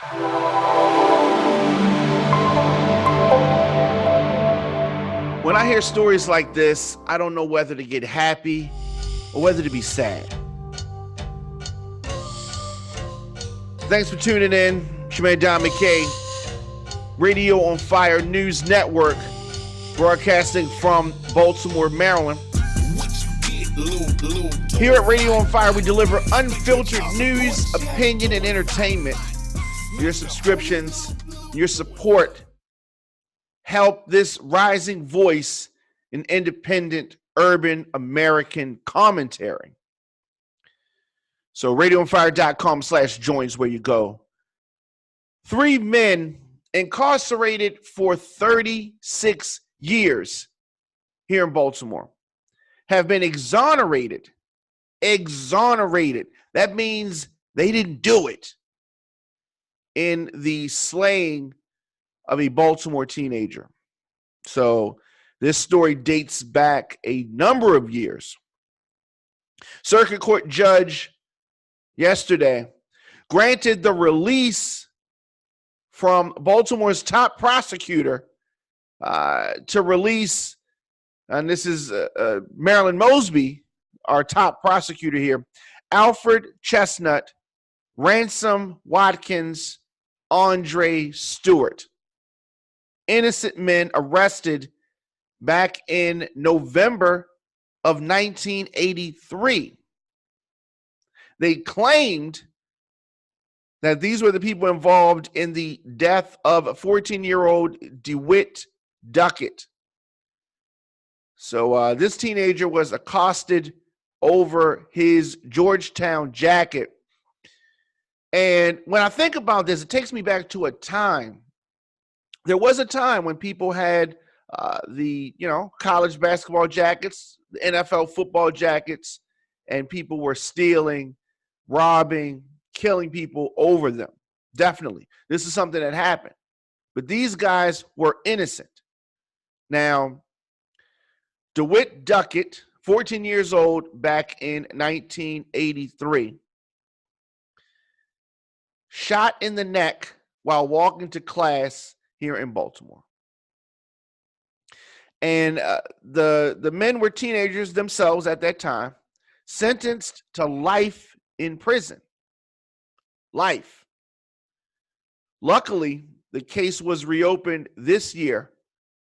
When I hear stories like this, I don't know whether to get happy or whether to be sad. Thanks for tuning in. It's your man Don McKay, Radio on Fire News Network, broadcasting from Baltimore, Maryland. Here at Radio on Fire, we deliver unfiltered news, opinion, and entertainment. Your subscriptions, your support help this rising voice in independent urban American commentary. So radioonfire.com/join is where you go. 3 men incarcerated for 36 years here in Baltimore have been exonerated. Exonerated. That means they didn't do it in the slaying of a Baltimore teenager. So this story dates back a number of years. Circuit Court judge yesterday granted the release from Baltimore's top prosecutor to release, and this is Marilyn Mosby, our top prosecutor here, Alfred Chestnut, Ransom, Watkins, Andre Stewart. Innocent men arrested back in November of 1983. They claimed that these were the people involved in the death of 14-year-old DeWitt Duckett. So this teenager was accosted over his Georgetown jacket. And when I think about this, it takes me back to a time. There was a time when people had the college basketball jackets, the NFL football jackets, and people were stealing, robbing, killing people over them. Definitely. This is something that happened. But these guys were innocent. Now, DeWitt Duckett, 14 years old back in 1983, shot in the neck while walking to class here in Baltimore. And the men were teenagers themselves at that time, sentenced to life in prison. Life. Luckily, the case was reopened this year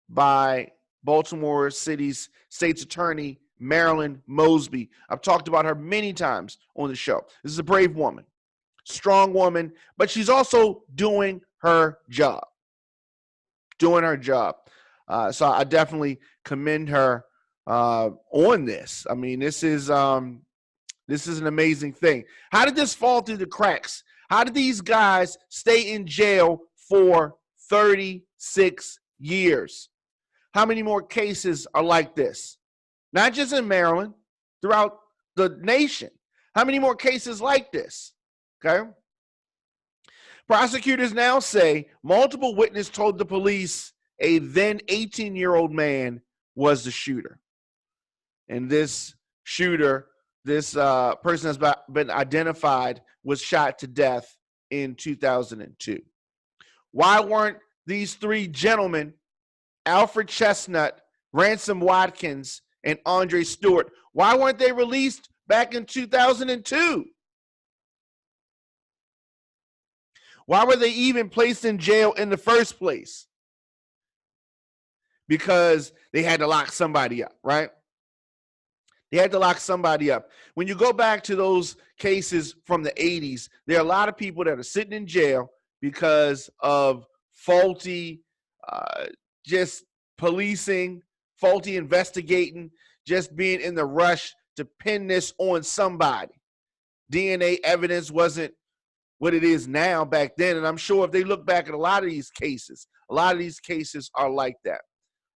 by Baltimore City's state's attorney, Marilyn Mosby. I've talked about her many times on the show. This is a brave woman, strong woman, but she's also doing her job. Doing her job. So I definitely commend her on this. I mean, this is an amazing thing. How did this fall through the cracks? How did these guys stay in jail for 36 years? How many more cases are like this? Not just in Maryland, throughout the nation. How many more cases like this? Okay. Prosecutors now say multiple witnesses told the police a then 18-year-old man was the shooter. And this shooter, this person has been identified, was shot to death in 2002. Why weren't these 3 gentlemen, Alfred Chestnut, Ransom Watkins, and Andre Stewart, why weren't they released back in 2002? Why were they even placed in jail in the first place? Because they had to lock somebody up, right? They had to lock somebody up. When you go back to those cases from the 80s, there are a lot of people that are sitting in jail because of faulty just policing, faulty investigating, just being in the rush to pin this on somebody. DNA evidence wasn't what it is now back then. And I'm sure if they look back at a lot of these cases are like that.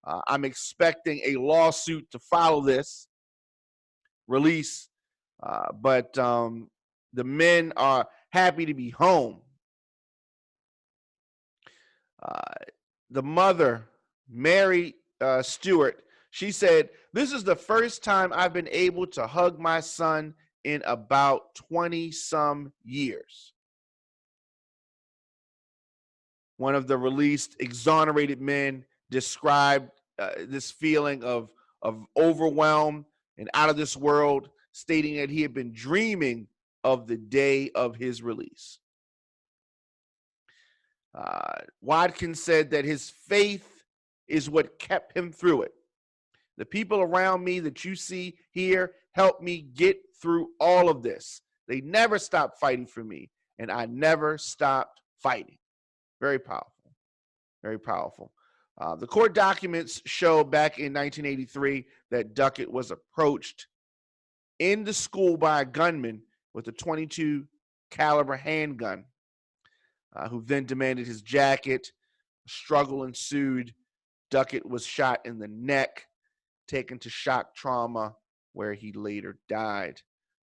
I'm expecting a lawsuit to follow this release, but the men are happy to be home. The mother, Mary Stewart, she said, "This is the first time I've been able to hug my son in about 20 some years." One of the released exonerated men described this feeling of overwhelm and out of this world, stating that he had been dreaming of the day of his release. Watkins said that his faith is what kept him through it. The people around me that you see here helped me get through all of this. They never stopped fighting for me, and I never stopped fighting. Very powerful. Very powerful. The court documents show back in 1983 that Duckett was approached in the school by a gunman with a .22 caliber handgun, who then demanded his jacket. A struggle ensued. Duckett was shot in the neck, taken to shock trauma, where he later died.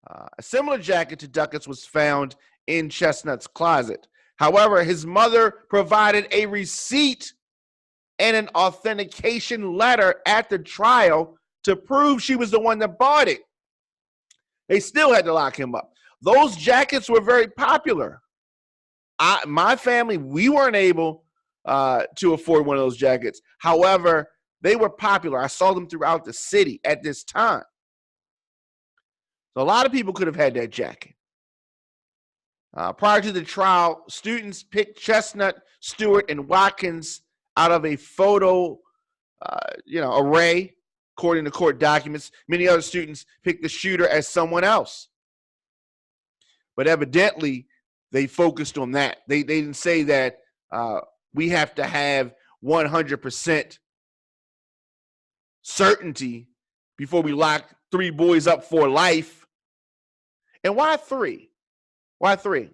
A similar jacket to Duckett's was found in Chestnut's closet. However, his mother provided a receipt and an authentication letter at the trial to prove she was the one that bought it. They still had to lock him up. Those jackets were very popular. My family, we weren't able to afford one of those jackets. However, they were popular. I saw them throughout the city at this time. So a lot of people could have had that jacket. Prior to the trial, students picked Chestnut, Stewart, and Watkins out of a photo array, according to court documents. Many other students picked the shooter as someone else. But evidently, they focused on that. They didn't say that we have to have 100% certainty before we lock 3 boys up for life. And why 3? Why 3?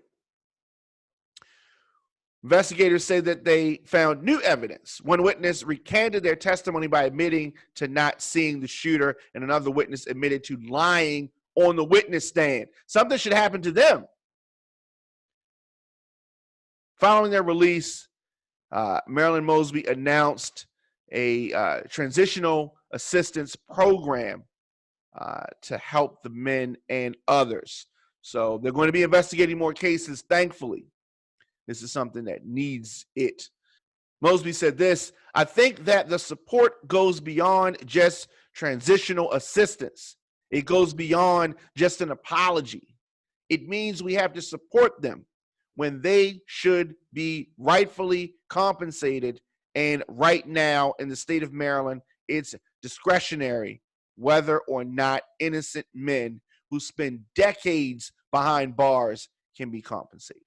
Investigators say that they found new evidence. One witness recanted their testimony by admitting to not seeing the shooter, and another witness admitted to lying on the witness stand. Something should happen to them. Following their release, Marilyn Mosby announced a transitional assistance program to help the men and others. So they're going to be investigating more cases, thankfully. This is something that needs it. Mosby said this: I think that the support goes beyond just transitional assistance. It goes beyond just an apology. It means we have to support them when they should be rightfully compensated. And right now in the state of Maryland, it's discretionary whether or not innocent men who spend decades behind bars can be compensated.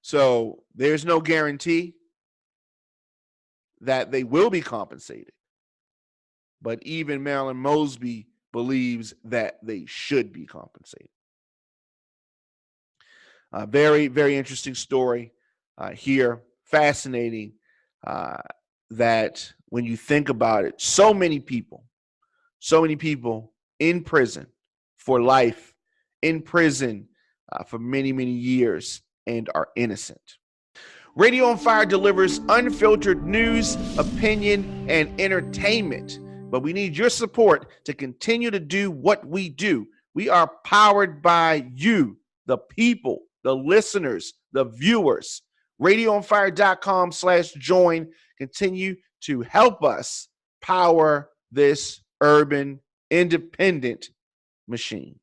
So there's no guarantee that they will be compensated. But even Marilyn Mosby believes that they should be compensated. Very, very interesting story here. Fascinating that when you think about it, so many people in prison for life, in prison for many, many years, and are innocent. Radio on Fire delivers unfiltered news, opinion, and entertainment. But we need your support to continue to do what we do. We are powered by you, the people, the listeners, the viewers. RadioOnFire.com/join. Continue to help us power this urban independent machine.